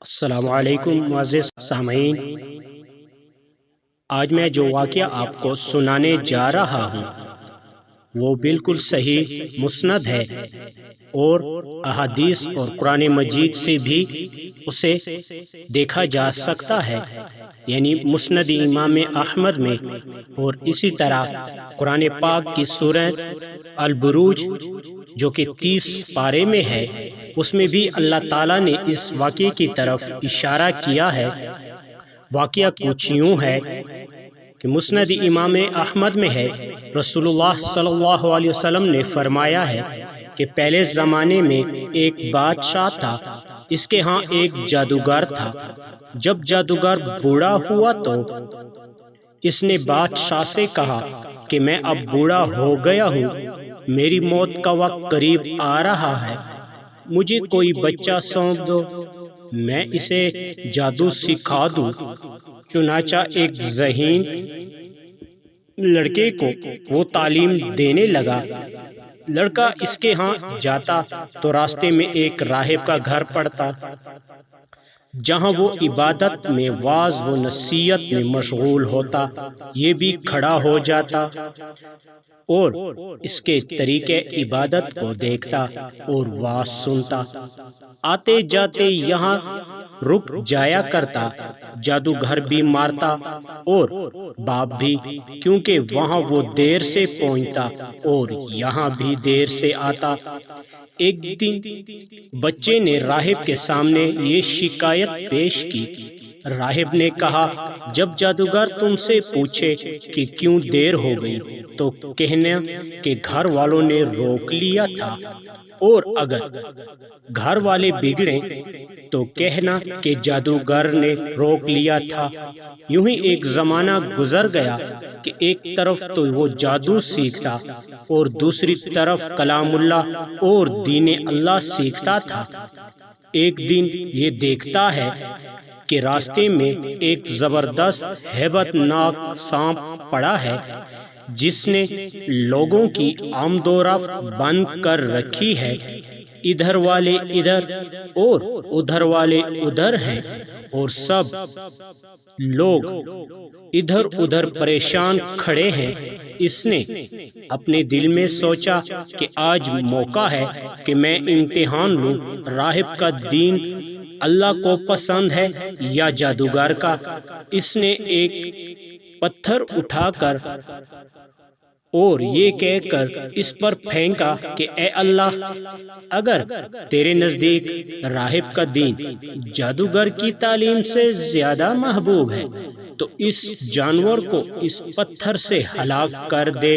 السلام علیکم معزز سامعین، آج میں جو واقعہ آپ کو سنانے جا رہا ہوں وہ بالکل صحیح مسند ہے اور احادیث اور قرآن مجید سے بھی اسے دیکھا جا سکتا ہے، یعنی مسند امام احمد میں، اور اسی طرح قرآن پاک کی سورہ البروج جو کہ 30 پارے میں ہے، اس میں بھی اللہ تعالیٰ نے اس واقعے کی طرف اشارہ کیا ہے۔ واقعہ کچھ یوں ہے کہ مسند امام احمد میں ہے، رسول اللہ صلی اللہ علیہ وسلم نے فرمایا ہے کہ پہلے زمانے میں ایک بادشاہ تھا، اس کے ہاں ایک جادوگر تھا۔ جب جادوگر بوڑھا ہوا تو اس نے بادشاہ سے کہا کہ میں اب بوڑھا ہو گیا ہوں، میری موت کا وقت قریب آ رہا ہے، مجھے کوئی بچہ سونپ دو، میں اسے جادو سکھا دوں۔ چنانچہ ایک ذہین لڑکے کو وہ تعلیم دینے لگا۔ لڑکا اس کے ہاں جاتا تو راستے میں ایک راہب کا گھر پڑتا، جہاں وہ عبادت میں، واعظ و نصیحت میں مشغول ہوتا۔ یہ بھی کھڑا ہو جاتا اور اس کے طریقے عبادت کو دیکھتا اور واعظ سنتا۔ آتے جاتے یہاں رک جایا کرتا، جادوگر بھی مارتا اور باپ بھی، کیونکہ وہاں وہ دیر سے پہنچتا اور یہاں بھی دیر سے آتا۔ ایک دن بچے نے راہب کے سامنے یہ شکایت پیش کی۔ راہب نے کہا، جب جادوگر تم سے پوچھے کہ کیوں دیر ہو گئی تو کہنا کہ گھر والوں نے روک لیا تھا، اور اگر گھر والے بگڑیں تو کہنا کہ جادوگر نے روک لیا تھا۔ یوں ہی ایک زمانہ گزر گیا کہ ایک طرف تو وہ جادو سیکھتا اور دوسری طرف کلام اللہ اور دین اللہ سیکھتا تھا۔ ایک دن یہ دیکھتا ہے کہ راستے میں ایک زبردست ہیبت ناک سانپ پڑا ہے، جس نے لوگوں کی آمد و رفت بند کر رکھی ہے۔ ادھر والے ادھر اور ادھر والے ادھر ہیں، اور سب لوگ ادھر ادھر پریشان کھڑے ہیں۔ اس نے اپنے دل میں سوچا کہ آج موقع ہے کہ میں امتحان لوں، راہب کا دین اللہ کو پسند ہے یا جادوگر کا۔ اس نے ایک پتھر اٹھا کر اور یہ کہہ کر اس پر پھینکا کہ اے اللہ، اگر تیرے نزدیک راہب کا دین جادوگر کی تعلیم سے زیادہ محبوب ہے تو اس جانور کو اس پتھر سے ہلاک کر دے،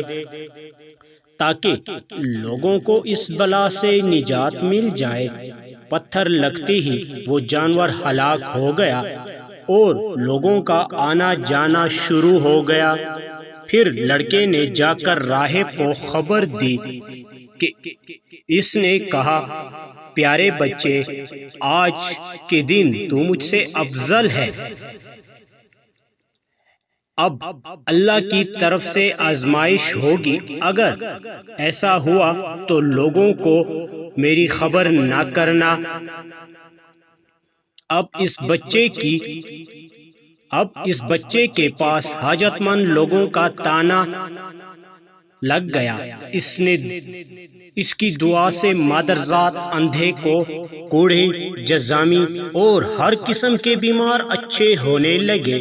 تاکہ لوگوں کو اس بلا سے نجات مل جائے۔ پتھر لگتے ہی وہ جانور ہلاک ہو گیا اور لوگوں کا آنا جانا شروع ہو گیا۔ پھر لڑکے نے جا کر راہب کو خبر دی کہ اس نے کہا، پیارے بچے، آج کے دن تو مجھ سے افضل ہے۔ اب اللہ کی طرف سے آزمائش ہوگی، اگر ایسا ہوا تو لوگوں کو میری خبر نہ کرنا۔ اب اس بچے کے پاس حاجت مند لوگوں کا تانا لگ گیا۔ اس کی دعا سے مادرزاد، اندھے کو، کوڑھے، جذامی اور ہر قسم کے بیمار اچھے ہونے لگے۔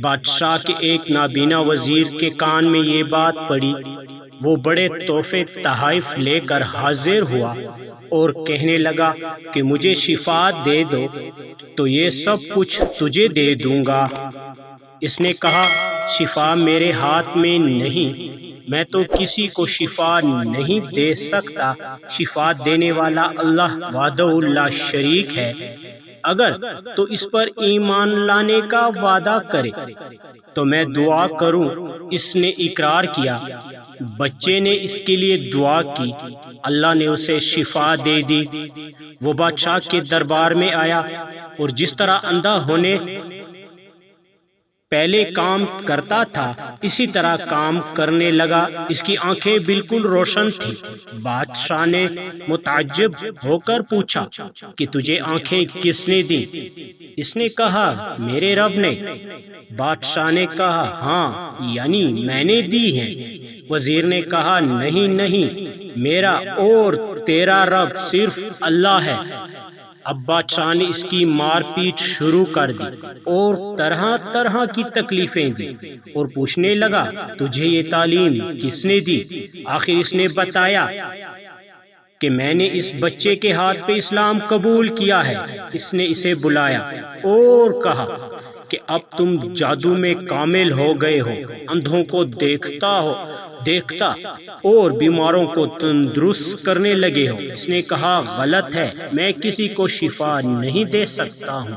بادشاہ کے ایک نابینا وزیر کے کان میں یہ بات پڑی، وہ بڑے تحفے تحائف لے کر حاضر ہوا اور کہنے لگا کہ مجھے شفا دے دو تو یہ سب کچھ تجھے دے دوں گا۔ اس نے کہا، شفا میرے ہاتھ میں نہیں، میں تو کسی کو شفا نہیں دے سکتا، شفا دینے والا اللہ وحدہ لا شریک ہے، اگر تو اس پر ایمان لانے کا وعدہ کرے تو میں دعا کروں۔ اس نے اقرار کیا۔ بچے نے اس کے لیے دعا کی، اللہ نے اسے شفا دے دی۔ وہ بادشاہ کے دربار میں آیا اور جس طرح اندھا ہونے پہلے کام کرتا تھا اسی طرح کام کرنے لگا، اس کی آنکھیں بالکل روشن تھی۔ بادشاہ نے متعجب ہو کر پوچھا کہ تجھے آنکھیں کس نے دی؟ اس نے کہا میرے رب نے۔ بادشاہ نے کہا ہاں یعنی میں نے دی ہیں۔ وزیر نے کہا نہیں نہیں، میرا اور تیرا رب صرف اللہ ہے۔ اب بادشاہ نے اس کی مار پیٹ شروع کر دی اور طرح طرح کی تکلیفیں دی اور پوچھنے لگا تجھے یہ تعلیم کس نے دی؟ آخر اس نے بتایا کہ میں نے اس بچے کے ہاتھ پہ اسلام قبول کیا ہے۔ اس نے اسے بلایا اور کہا کہ اب تم جادو میں کامل ہو گئے ہو، اندھوں کو دیکھتا اور بیماروں کو تندرست کرنے لگے ہو۔ اس نے کہا غلط ہے، میں کسی کو شفا نہیں دے سکتا ہوں،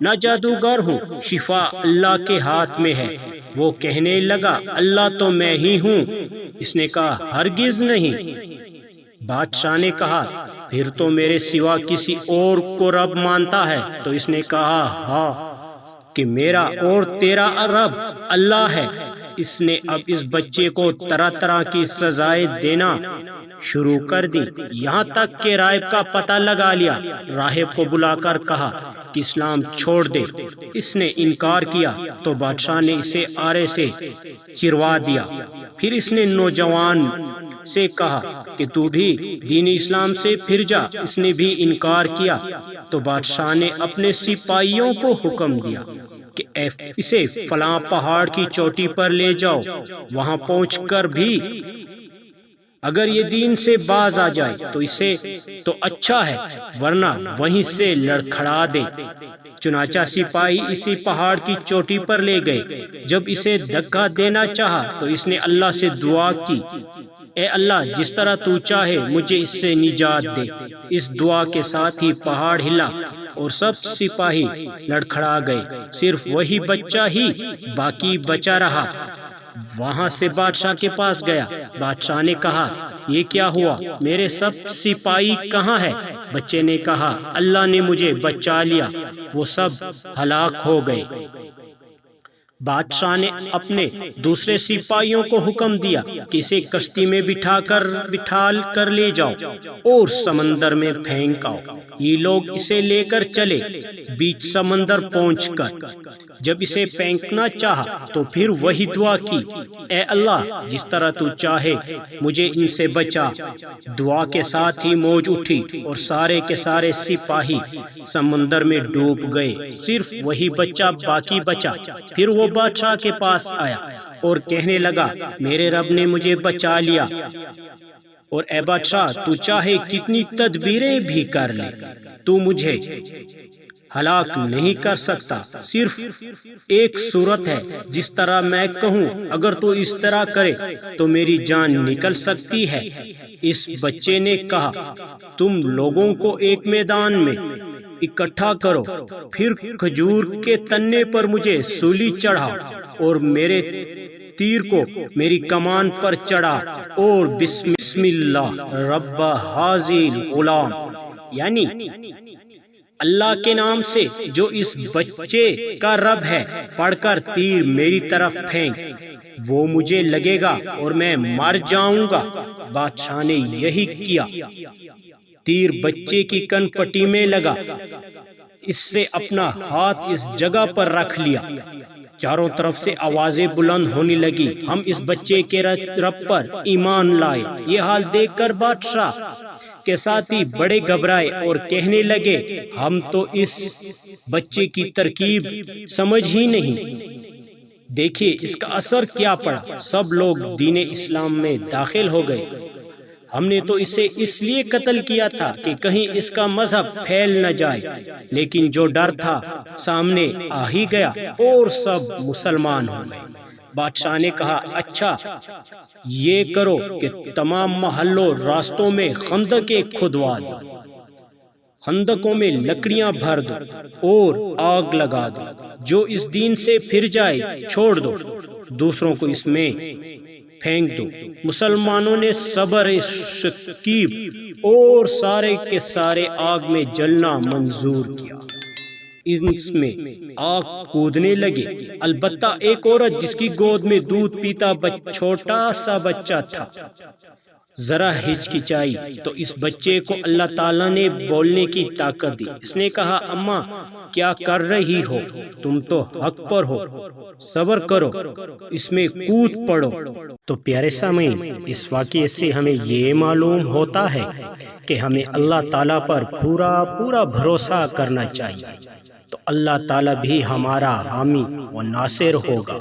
نہ جادوگر ہوں، شفا اللہ کے ہاتھ میں ہے۔ وہ کہنے لگا اللہ تو میں ہی ہوں۔ اس نے کہا ہرگز نہیں۔ بادشاہ نے کہا پھر تو میرے سوا کسی اور کو رب مانتا ہے؟ تو اس نے کہا ہاں کہ میرا اور تیرا رب اللہ ہے۔ اس نے اب اس بچے کو طرح طرح کی سزائیں دینا شروع کر دی، یہاں تک کہ راہب کا پتہ لگا لیا۔ راہب کو بلا کر کہا کہ اسلام چھوڑ دے۔ اس نے انکار کیا تو بادشاہ نے اسے آرے سے چروا دیا۔ پھر اس نے نوجوان سے کہا کہ تو بھی دین اسلام سے پھر جا۔ اس نے بھی انکار کیا تو بادشاہ نے اپنے سپاہیوں کو حکم دیا کہ اسے فلاں پہاڑ کی چوٹی پر لے جاؤ، وہاں پہنچ کر بھی اگر یہ دین سے باز آ جائے تو اسے تو اچھا ہے، ورنہ وہیں سے لڑکھڑا دے۔ چنانچہ سپاہی اسی پہاڑ کی چوٹی پر لے گئے۔ جب اسے دھکا دینا چاہا تو اس نے اللہ سے دعا کی اے اللہ جس طرح تو چاہے مجھے اس سے نجات دے۔ اس دعا کے ساتھ ہی پہاڑ ہلا اور سب سپاہی لڑکھڑا گئے، صرف وہی بچہ ہی باقی بچا رہا۔ وہاں سے بادشاہ کے پاس گیا۔ بادشاہ نے کہا یہ کیا ہوا؟ میرے سب سپاہی کہاں ہے؟ بچے نے کہا اللہ نے مجھے بچا لیا، وہ سب ہلاک ہو گئے۔ بادشاہ نے اپنے دوسرے سپاہیوں کو حکم دیا کہ اسے کشتی میں بٹھال کر لے جاؤ اور سمندر میں پھینک آؤ۔ یہ لوگ اسے لے کر چلے۔ بیچ سمندر پہنچ کر جب اسے پھینکنا چاہا تو پھر وہی دعا کی اے اللہ جس طرح تو چاہے مجھے ان سے بچا۔ دعا کے ساتھ ہی موج اٹھی اور سارے کے سارے سپاہی سمندر میں ڈوب گئے، صرف وہی بچہ باقی بچا۔ پھر وہ بادشاہ کے پاس آیا اور کہنے لگا میرے رب نے مجھے بچا لیا، اور اے بادشاہ تو چاہے کتنی تدبیریں بھی کر لے تو مجھے ہلاک نہیں کر سکتا۔ صرف ایک صورت ہے جس طرح میں کہوں، اگر تو اس طرح کرے تو میری جان نکل سکتی ہے۔ اس بچے نے کہا تم لوگوں کو ایک میدان میں اکٹھا کرو، پھر کھجور کے تنے پر مجھے سولی چڑھا اور میرے تیر کو میری کمان پر چڑھا اور بسم اللہ رب حاضر غلام، یعنی اللہ کے نام سے جو اس بچے کا رب ہے پڑھ کر تیر میری طرف پھینک، وہ مجھے لگے گا اور میں مر جاؤں گا۔ بادشاہ نے یہی کیا۔ تیر بچے کی کن پٹی میں لگا، اس سے اپنا ہاتھ اس جگہ پر رکھ لیا۔ چاروں طرف سے آوازیں بلند ہونے لگی، ہم اس بچے کے رب پر ایمان لائے۔ یہ حال دیکھ کر بادشاہ کے ساتھی بڑے گھبرائے اور کہنے لگے ہم تو اس بچے کی ترکیب سمجھ ہی نہیں۔ دیکھیے اس کا اثر کیا پڑا، سب لوگ دین اسلام میں داخل ہو گئے۔ ہم نے تو اسے اس لیے قتل کیا تھا کہ کہیں اس کا مذہب پھیل نہ جائے، لیکن جو ڈر تھا سامنے آ ہی گیا اور سب مسلمان ہو گئے۔ بادشاہ نے کہا اچھا یہ کرو کہ تمام محلوں راستوں میں خندقیں کھدوا دو، خندقوں میں لکڑیاں بھر دو اور آگ لگا دو، جو اس دین سے پھر جائے چھوڑ دو، دوسروں کو اس میں پھینک دو۔ مسلمانوں نے صبر شکیب اور سارے کے سارے آگ میں جلنا منظور کیا۔ اس میں آگ کودنے لگے۔ البتہ ایک عورت جس کی گود میں دودھ پیتا چھوٹا سا بچہ تھا ذرا ہچکچائی تو اس بچے کو اللہ تعالیٰ نے بولنے کی طاقت دی۔ اس نے کہا اماں کیا کر رہی ہو؟ تم تو حق پر ہو، صبر کرو، اس میں کود پڑو۔ تو پیارے سامعین، اس واقعے سے ہمیں یہ معلوم ہوتا ہے کہ ہمیں اللہ تعالیٰ پر پورا بھروسہ کرنا چاہیے، تو اللہ تعالیٰ بھی ہمارا حامی و ناصر ہوگا۔